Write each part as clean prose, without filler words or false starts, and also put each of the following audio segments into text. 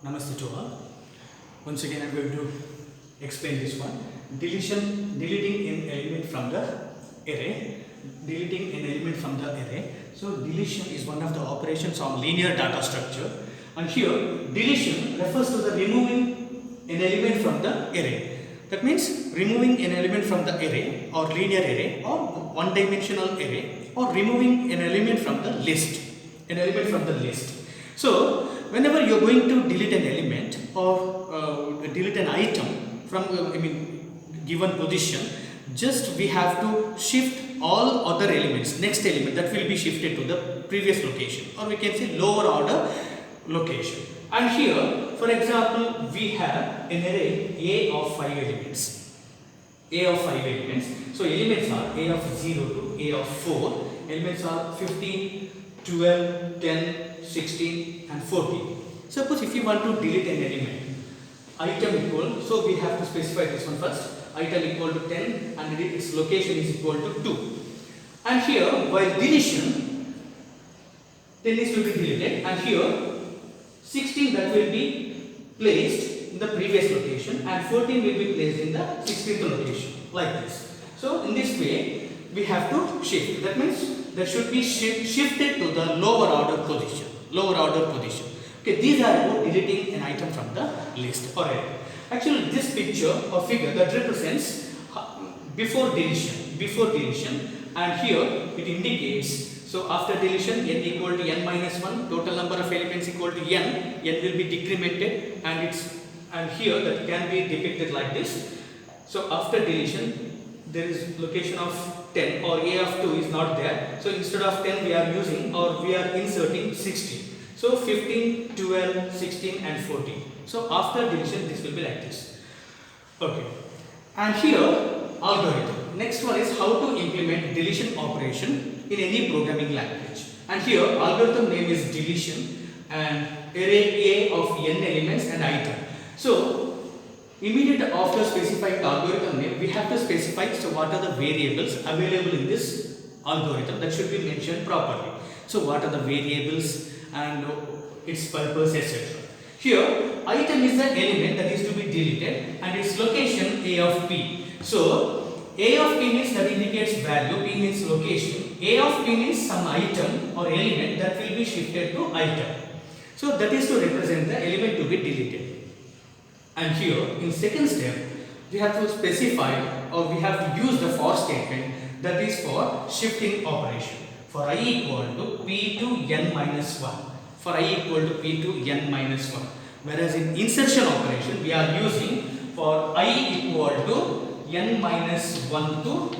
Namaste to all. Once again, I'm going to explain this one. Deleting an element from the array. Deleting an element from the array. So deletion is one of the operations on linear data structure. And here, deletion refers to the removing an element from the array. That means removing an element from the array or linear array or one-dimensional array or removing an element from the list. An element from the list. So whenever you are going to delete an element or delete an item from given position, just we have to shift all other elements, next element that will be shifted to the previous location, or we can say lower order location. And here, for example, we have an array A of 5 elements. A of 5 elements. So elements are A of 0 to A of 4. Elements are 15, 12, 10, 16 and 14. Suppose if you want to delete an element, item equal, so we have to specify this one first. Item equal to 10 and its location is equal to 2. And here, while deletion, 10 is to be deleted, and here 16 that will be placed in the previous location and 14 will be placed in the 16th location, like this. So in this way we have to shift. That means that should be shifted to the lower order position. Lower order position. Okay, these are about deleting an item from the list or array. Actually, this picture or figure that represents before deletion, and here it indicates. So after deletion, n equal to n minus 1, total number of elements equal to n will be decremented, and here that can be depicted like this. So after deletion, there is location of 10 or A of 2 is not there. So instead of 10 we are using or we are inserting 16. So 15, 12, 16 and 14. So after deletion this will be like this. Okay. And here algorithm. Next one is how to implement deletion operation in any programming language. And here algorithm name is deletion and array A of n elements and item. So immediately after specifying the algorithm name, we have to specify what are the variables available in this algorithm that should be mentioned properly. So what are the variables and its purpose, etc. Here item is the element that is to be deleted and its location A of P. So A of P means that indicates value, P means location. A of P means some item or element that will be shifted to item. So that is to represent the element to be deleted. And here in second step we have to specify or we have to use the for statement that is for shifting operation. For I equal to P to n minus 1. For I equal to P to n minus 1. Whereas in insertion operation we are using for I equal to n minus 1 to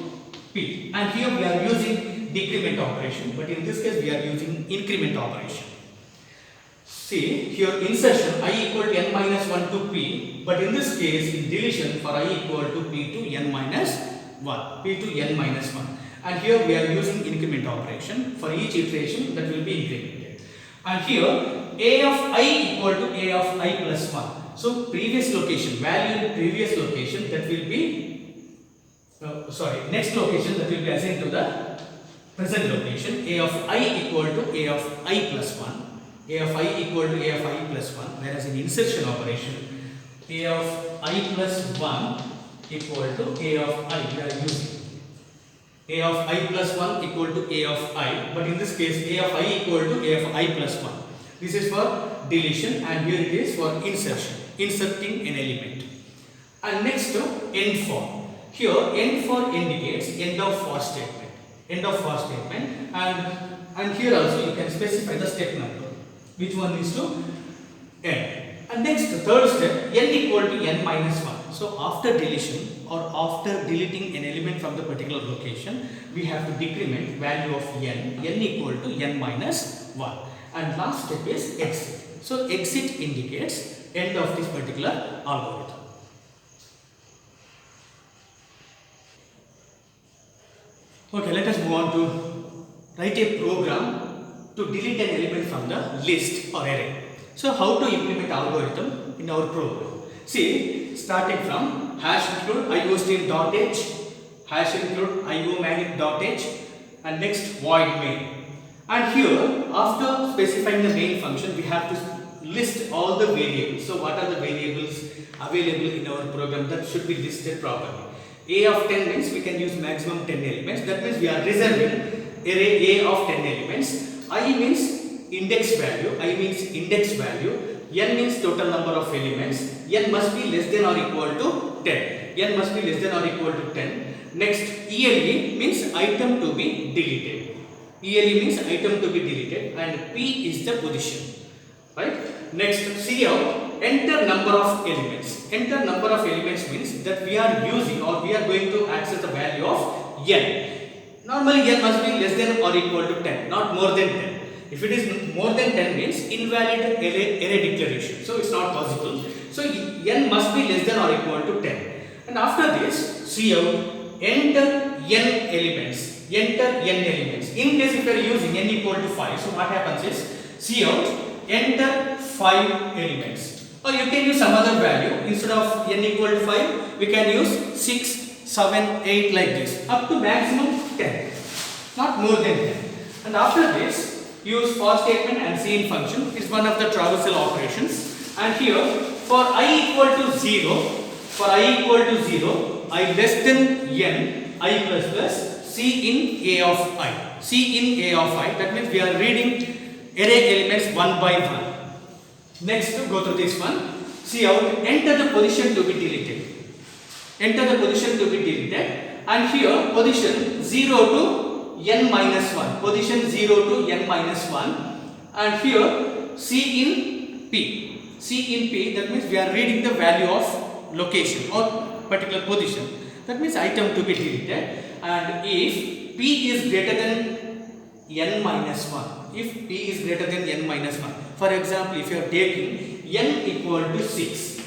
P. And here we are using decrement operation, but in this case we are using increment operation. See here insertion I equal to n minus 1 to P, but in this case in deletion for I equal to P to n minus 1. P to n minus 1. And here we are using increment operation. For each iteration that will be incremented. And here A of I equal to A of I plus 1. So previous location, value in previous location that will be, next location that will be assigned to the present location. A of I equal to A of I plus 1. A of I equal to A of I plus 1. Whereas in insertion operation, A of I plus 1 equal to A of I we are using. A of I plus 1 equal to A of I, but in this case A of I equal to A of I plus 1. This is for deletion and here it is for insertion, inserting an element. And next end for. Here end for indicates end of for statement. End of for statement, and here also you can specify the step number. Which one is to end. And next third step, n equal to n minus 1. So after deletion or after deleting an element from the particular location, we have to decrement value of n equal to n minus 1. And last step is exit. So exit indicates end of this particular algorithm. Okay, let us move on to write a program to delete an element from the list or array. So how to implement algorithm in our program? See, starting from hash include iostream.h, hash include iomagnet.h, and next void main. And here after specifying the main function we have to list all the variables. So what are the variables available in our program that should be listed properly? A of 10 means we can use maximum 10 elements. That means we are reserving array A of 10 elements. I means index value. I means index value. N means total number of elements. N must be less than or equal to 10. N must be less than or equal to 10. Next, ELE means item to be deleted. ELE means item to be deleted, and P is the position. Right? Next, Cout, enter number of elements. Enter number of elements means that we are using or we are going to access the value of N. Normally N must be less than or equal to 10, not more than 10. If it is more than 10 means invalid array declaration. So it's not possible. So N must be less than or equal to 10. And after this, Cout, enter N elements. Enter N elements. In case if you are using N equal to 5, so what happens is Cout, enter 5 elements. Or you can use some other value. Instead of N equal to 5, we can use 6, 7, 8 like this. Up to maximum 10. Not more than 10. And after this, use for statement and cin function. It's one of the traversal operations. And here, for I equal to 0, for I equal to 0, I less than N, I plus plus, C in A of I. C in A of I. That means we are reading array elements one by one. Next, go through this one. Cout, enter the position to be deleted. Enter the position to be deleted. And here, position 0 to N minus 1. Position 0 to N minus 1. And here, C in P. C in P, that means we are reading the value of location or particular position. That means item to be deleted. And if P is greater than N minus 1, if P is greater than N minus 1, for example, if you are taking N equal to 6,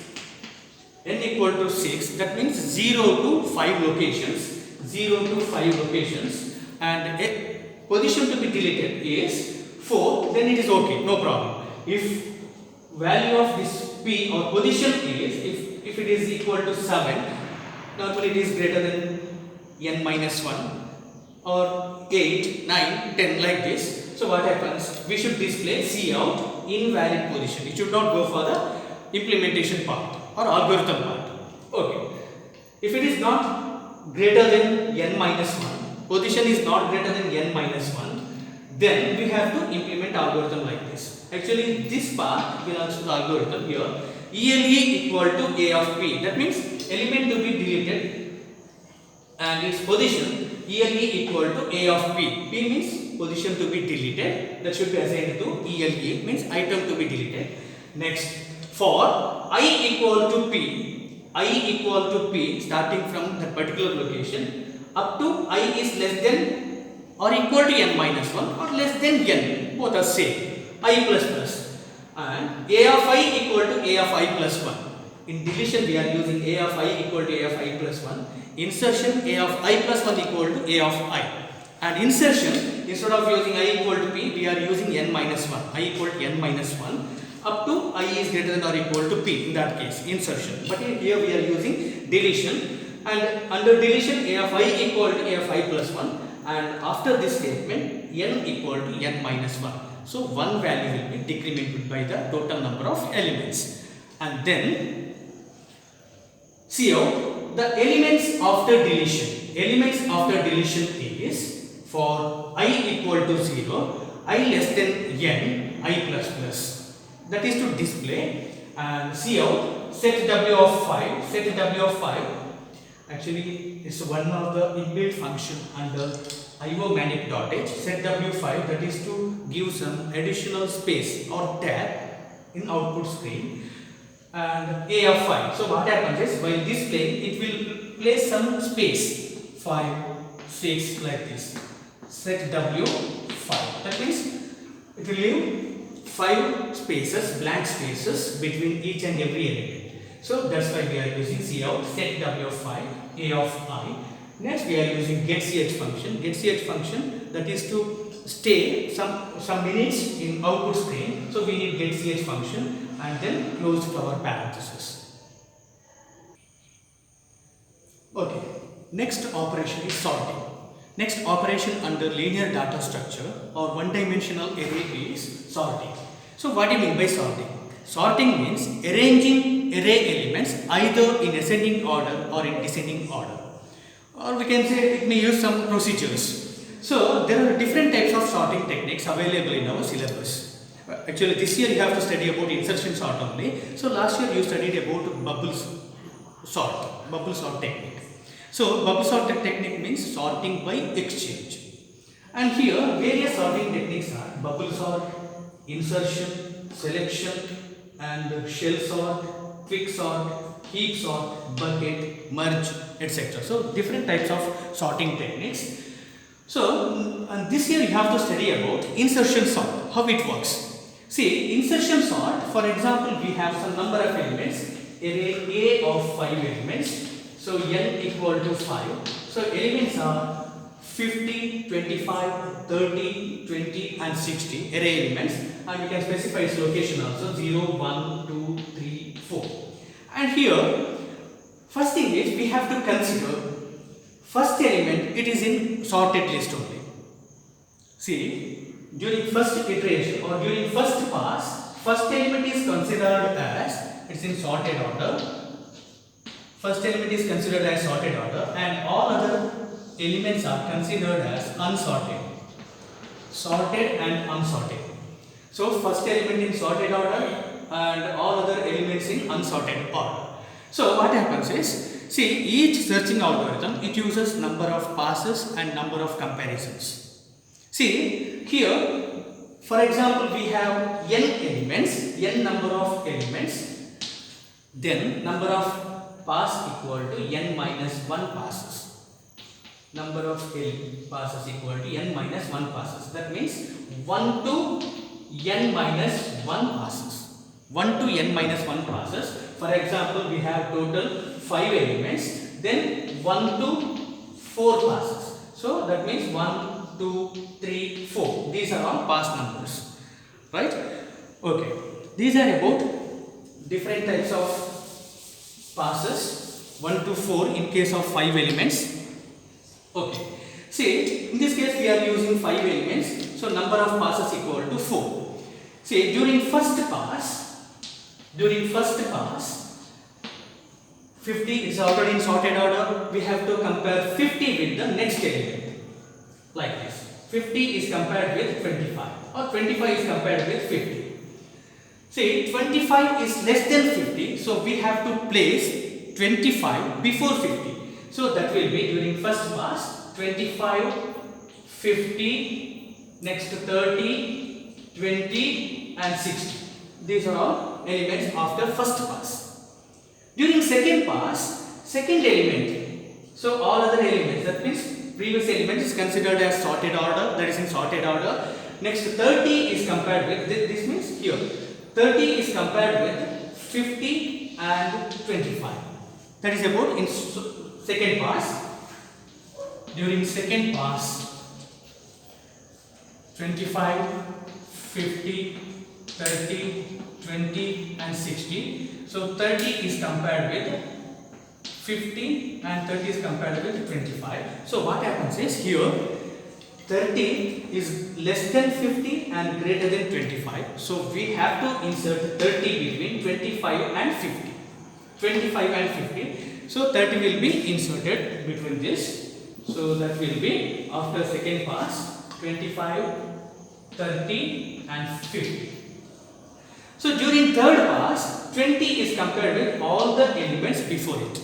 N equal to 6, that means 0 to 5 locations, 0 to 5 locations, and a position to be deleted is 4, then it is okay, no problem. If value of this P or position is, if it is equal to 7, normally it is greater than N minus 1 or 8, 9, 10 like this. So what happens? We should display Cout invalid position. It should not go for the implementation part or algorithm part. Okay. If it is not greater than N minus 1, position is not greater than N minus 1, then we have to implement algorithm like this. Actually, this part belongs to the algorithm here. ELE equal to A of P. That means element to be deleted and its position ELE equal to A of P. P means position to be deleted. That should be assigned to ELE, means item to be deleted. Next, for I equal to P, I equal to P starting from that particular location up to I is less than or equal to N minus 1 or less than N, both are same. I plus plus, and A of I equal to A of I plus 1. In deletion we are using A of I equal to A of I plus 1. Insertion, A of I plus 1 equal to A of I. And insertion, instead of using I equal to P, we are using N minus 1. I equal to N minus 1 up to I is greater than or equal to P, in that case insertion. But here we are using deletion, and under deletion A of I equal to A of I plus 1, and after this statement N equal to N minus 1. So one value will be decremented by the total number of elements. And then Cout the elements after deletion. Elements after deletion is for I equal to 0, I less than N, I plus plus. That is to display. And Cout set W of 5, set W of 5. Actually, it's one of the inbuilt function under IO-manip.h. Set W5, that is to give some additional space or tab in output screen. And A of 5. So what happens is while displaying, it will place some space 5, 6 like this. Set W5. That means it will leave 5 spaces, blank spaces between each and every element. So that's why we are using Cout set W of 5, A of I. Next we are using getCh function. GetCh function, that is to stay some minutes in output screen. So we need getCh function and then close our parenthesis. Okay. Next operation is sorting. Next operation under linear data structure or one-dimensional array is sorting. So what do you mean by sorting? Sorting means arranging array elements either in ascending order or in descending order, or we can say it may use some procedures. So there are different types of sorting techniques available in our syllabus. Actually this year you have to study about insertion sort only. So last year you studied about bubble sort technique. So bubble sort technique means sorting by exchange. And here various sorting techniques are bubble sort, insertion, selection, and shell sort, quick sort, heap sort, bucket, merge, etc. So different types of sorting techniques. So and this year you have to study about insertion sort, how it works. See, insertion sort, for example, we have some number of elements, array A of 5 elements. So n equal to 5. So elements are 50, 25, 30, 20 and 60 array elements, and we can specify its location also 0, 1, 2, 3, 4. And here first thing is we have to consider first element, it is in sorted list only. See, during first iteration or during first pass, first element is considered as it's in sorted order. First element is considered as sorted order, and all other elements are considered as unsorted, sorted and unsorted. So first element in sorted order and all other elements in unsorted order. So what happens is, see, each searching algorithm, it uses number of passes and number of comparisons. See here, for example, we have n elements, n number of elements, then number of pass equal to n minus 1 passes. Number of passes equal to n minus 1 passes. That means 1 to n minus 1 passes. 1 to n minus 1 passes. For example, we have total 5 elements, then 1 to 4 passes. So that means 1, 2, 3, 4. These are all pass numbers, right? Okay. These are about different types of passes, 1 to 4 in case of 5 elements. Okay. See, in this case we are using 5 elements, so number of passes equal to 4. See, during first pass, 50 is already in sorted order, we have to compare 50 with the next element, like this. 50 is compared with 25, or 25 is compared with 50. See, 25 is less than 50, so we have to place 25 before 50. So that will be during first pass, 25, 50, next 30, 20 and 60. These are all elements after first pass. During second pass, second element, so all other elements, that means previous element is considered as sorted order, that is in sorted order. Next 30 is compared with, this means here, 30 is compared with 50 and 25. That is about in second pass. During second pass, 25, 50, 30, 20 and 60. So 30 is compared with 50 and 30 is compared with 25. So what happens is here 30 is less than 50 and greater than 25. So we have to insert 30 between 25 and 50. 25 and 50. So 30 will be inserted between this. So that will be after second pass, 25, 30 and 50. So during third pass, 20 is compared with all the elements before it.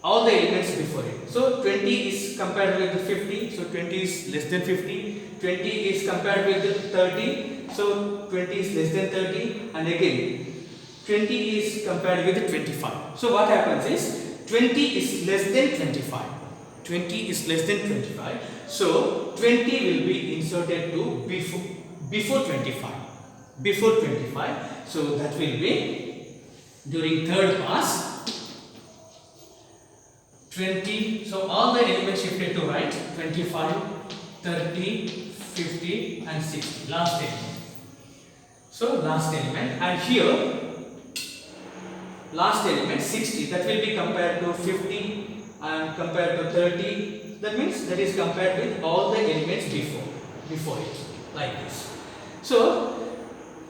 All the elements before it. So 20 is compared with 50. So 20 is less than 50. 20 is compared with 30. So 20 is less than 30. And again 20 is compared with 25. So what happens is 20 is less than 25. 20 is less than 25. So 20 will be inserted to before 25. Before 25. So that will be during third pass 20. So all the elements shifted to right. 25, 30, 50 and 60. Last element. So last element, and here last element 60, that will be compared to 50 and compared to 30. That means that is compared with all the elements before it, like this. So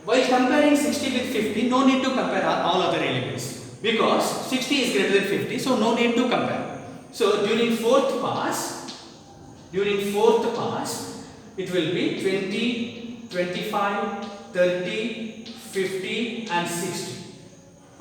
While comparing 60 with 50, no need to compare all other elements because 60 is greater than 50, so no need to compare. So during fourth pass, it will be 20, 25, 30, 50 and 60.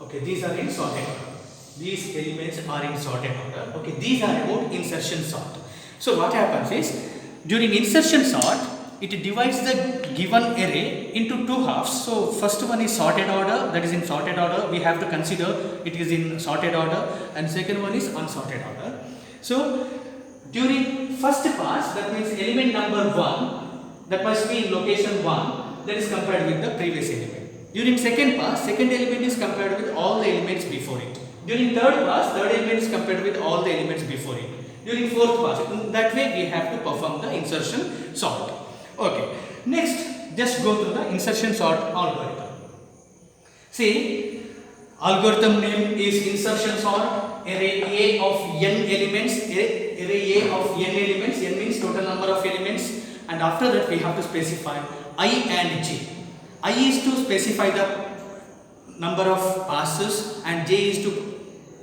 Okay, these are in sorted order. These elements are in sorted order. Okay, these are about insertion sort. So what happens is, during insertion sort, it divides the given array into two halves. So first one is sorted order, that is in sorted order. We have to consider it is in sorted order, and second one is unsorted order. So during first pass, that means element number 1, that must be in location 1, that is compared with the previous element. During second pass, second element is compared with all the elements before it. During third pass, third element is compared with all the elements before it. During fourth pass, in that way we have to perform the insertion sort. Okay, next just go to the insertion sort algorithm. See, algorithm name is insertion sort. Array A of n elements, array A of n elements, n means total number of elements, and after that we have to specify I and j. I is to specify the number of passes and j is to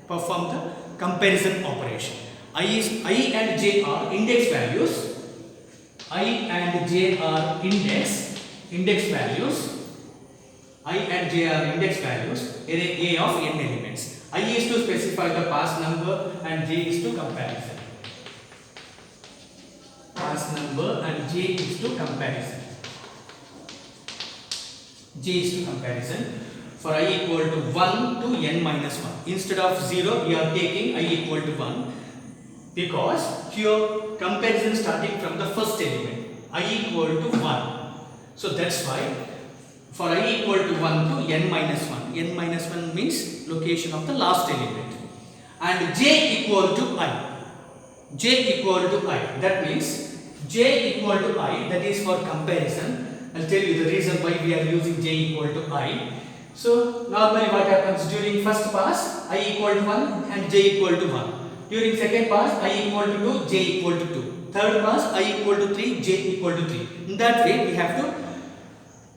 perform the comparison operation. I and j are index values. I and j are index values. I and j are index values. Array A of n elements. I is to specify the pass number and j is to comparison. Pass number and j is to comparison. J is to comparison. For I equal to 1 to n minus 1. Instead of 0, we are taking I equal to 1 because here comparison starting from the first element. I equal to 1. So that's why for I equal to 1 to n minus 1. N minus 1 means location of the last element. And j equal to I. J equal to I. That means j equal to I, that is for comparison. I'll tell you the reason why we are using j equal to I. So normally what happens during first pass, I equal to 1 and j equal to 1. During second pass, I equal to 2, j equal to 2. Third pass, I equal to 3, j equal to 3. In that way we have to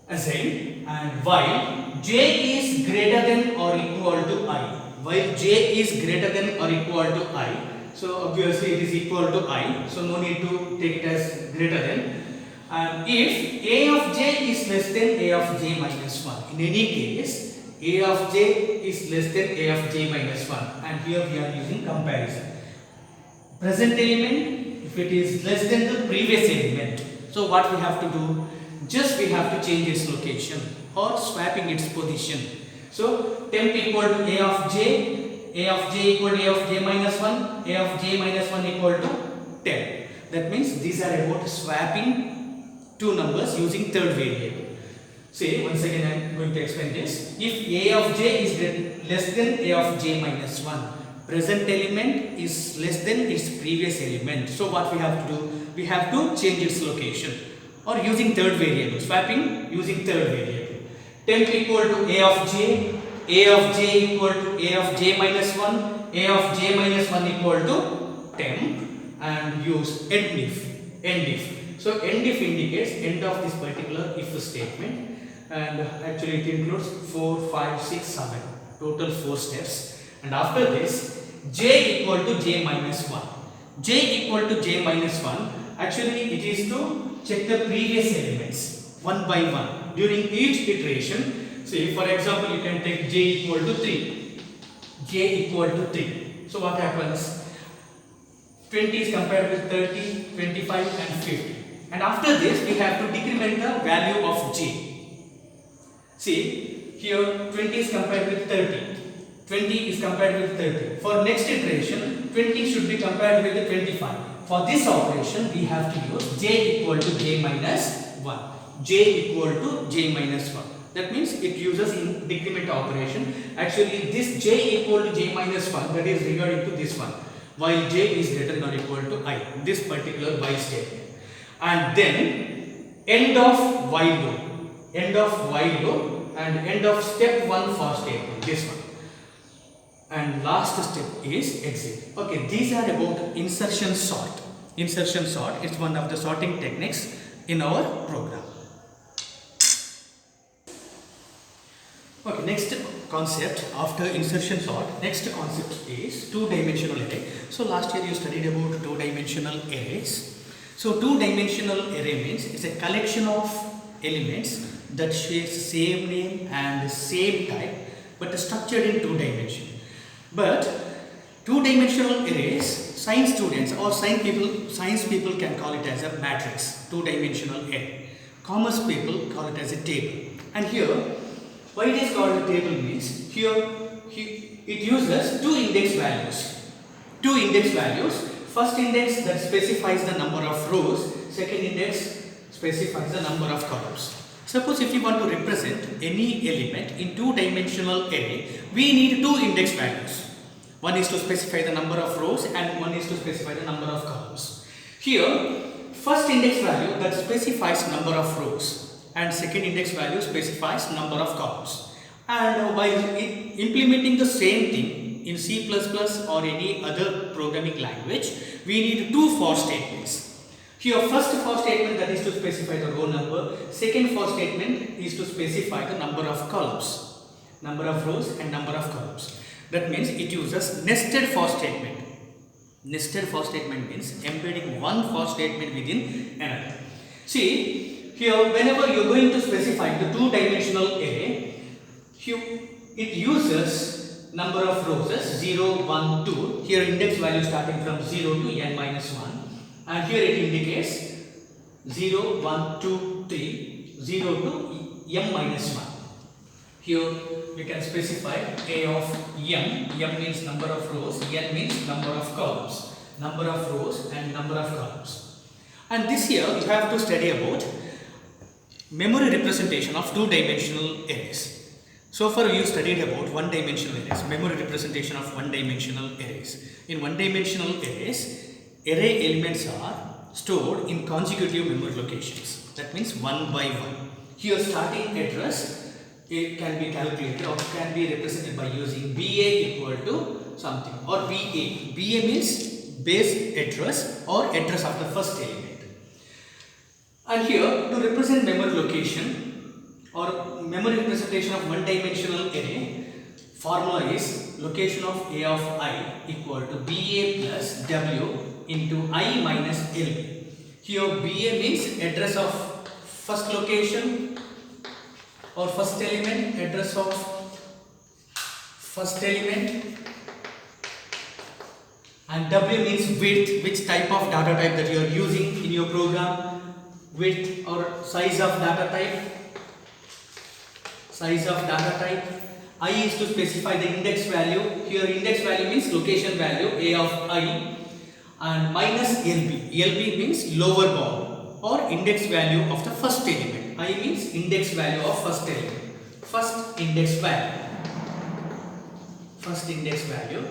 assign, and while j is greater than or equal to I. While j is greater than or equal to I, so obviously it is equal to I, so no need to take it as greater than. And if a of j is less than a of j minus 1, in any case a of j is less than a of j minus 1, and here we are using comparison. Present element, if it is less than the previous element, so what we have to do, just we have to change its location or swapping its position. So temp equal to a of j equal to a of j minus 1, a of j minus 1 equal to temp. That means these are about swapping two numbers using third variable. Say once again I am going to explain this. If a of j is less than a of j minus 1, present element is less than its previous element. So what we have to do? We have to change its location or using third variable, swapping using third variable. Temp equal to a of j equal to a of j minus 1, a of j minus 1 equal to temp, and use end if. So end if indicates end of this particular if statement, and actually it includes 4, 5, 6, 7, total 4 steps. And after this, j equal to j minus 1. J equal to j minus 1, actually it is to check the previous elements one by one during each iteration. Say for example, you can take j equal to 3. J equal to 3. So what happens? 20 is compared with 30, 25 and 50. And after this, we have to decrement the value of j. See, here 20 is compared with 30. 20 is compared with 30. For next iteration, 20 should be compared with the 25. For this operation, we have to use j equal to j minus 1. J equal to j minus 1. That means it uses in decrement operation. Actually, this j equal to j minus 1, that is regarding to this one. While j is greater than or equal to I, this particular while statement. And then end of while loop, and end of step 1 for statement, this one. And last step is exit. Okay, these are about insertion sort. Insertion sort is one of the sorting techniques in our program. Okay, next concept after insertion sort, next concept is two-dimensional array. So last year you studied about two-dimensional arrays. So two-dimensional array means it's a collection of elements that shares same name and same type but structured in two dimensions. But two-dimensional arrays, science students or science people can call it as a matrix, two-dimensional array. Commerce people call it as a table. And here, why it is called a table means here it uses two index values. Two index values. First index that specifies the number of rows. Second index specifies the number of columns. Suppose if you want to represent any element in two-dimensional array, we need two index values. One is to specify the number of rows and one is to specify the number of columns. Here, first index value that specifies number of rows and second index value specifies number of columns. And by implementing the same thing in C++ or any other programming language, we need two for statements. Here first for statement that is to specify the row number, second for statement is to specify the number of columns, number of rows and number of columns. That means it uses nested for statement. Nested for statement means embedding one for statement within another. See, here whenever you are going to specify the two-dimensional array, it uses number of rows as 0, 1, 2. Here index value starting from 0 to n minus 1. And here it indicates 0, 1, 2, 3, 0 to m minus 1. Here we can specify a of m. M means number of rows, n means number of columns. Number of rows and number of columns. And this year you have to study about memory representation of two-dimensional arrays. So far you studied about one-dimensional arrays, memory representation of one-dimensional arrays. In one-dimensional arrays, array elements are stored in consecutive memory locations. That means one by one. Here starting address, it can be calculated or can be represented by using BA equal to something or BA. BA means base address or address of the first element. And here to represent memory location or memory representation of one-dimensional array, formula is location of A of I equal to BA plus W into I minus LB. Here BA means address of first location or first element, address of first element, and W means width, which type of data type that you are using in your program, width or size of data type, size of data type. I is to specify the index value. Here index value means location value A of I, and minus LB. LB means lower bound or index value of the first element. I means index value of first element. First index value. First index value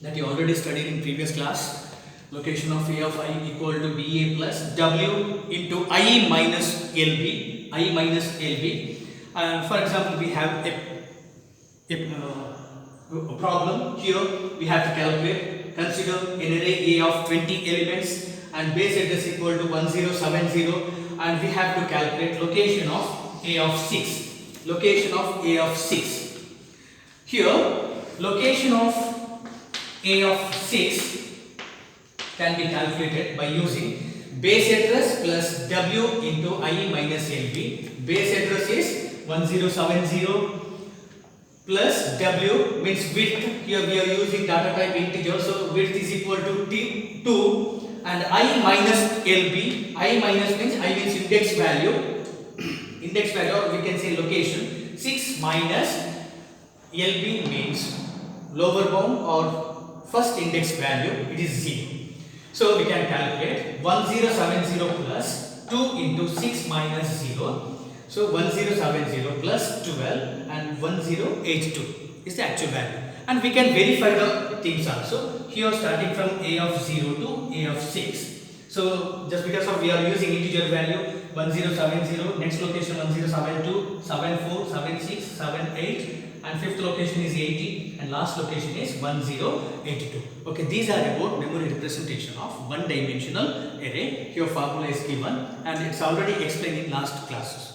that you already studied in previous class. Location of A of I equal to BA plus W into I minus LB. I minus LB. For example, we have a problem. Here we have to calculate. Consider an array A of 20 elements and base address equal to 1070, and we have to calculate location of A of 6. Location of A of 6. Here location of A of 6 can be calculated by using base address plus W into I minus LB. Base address is 1070 plus W means width. Here we are using data type integer, so width is equal to 2, and I minus LB. I minus means I means index value. Index value, or we can say location. 6 minus LB means lower bound or first index value. It is 0. So we can calculate 1070 plus 2 into 6 minus 0. So 1070 plus 12 and 1082 is the actual value. And we can verify the things also. Here starting from A of 0 to A of 6. So just because of we are using integer value 1070, next location 1072, 74, 76, 78, and fifth location is 80, and last location is 1082. Okay, these are about memory representation of one-dimensional array. Here formula is given and it's already explained in last classes.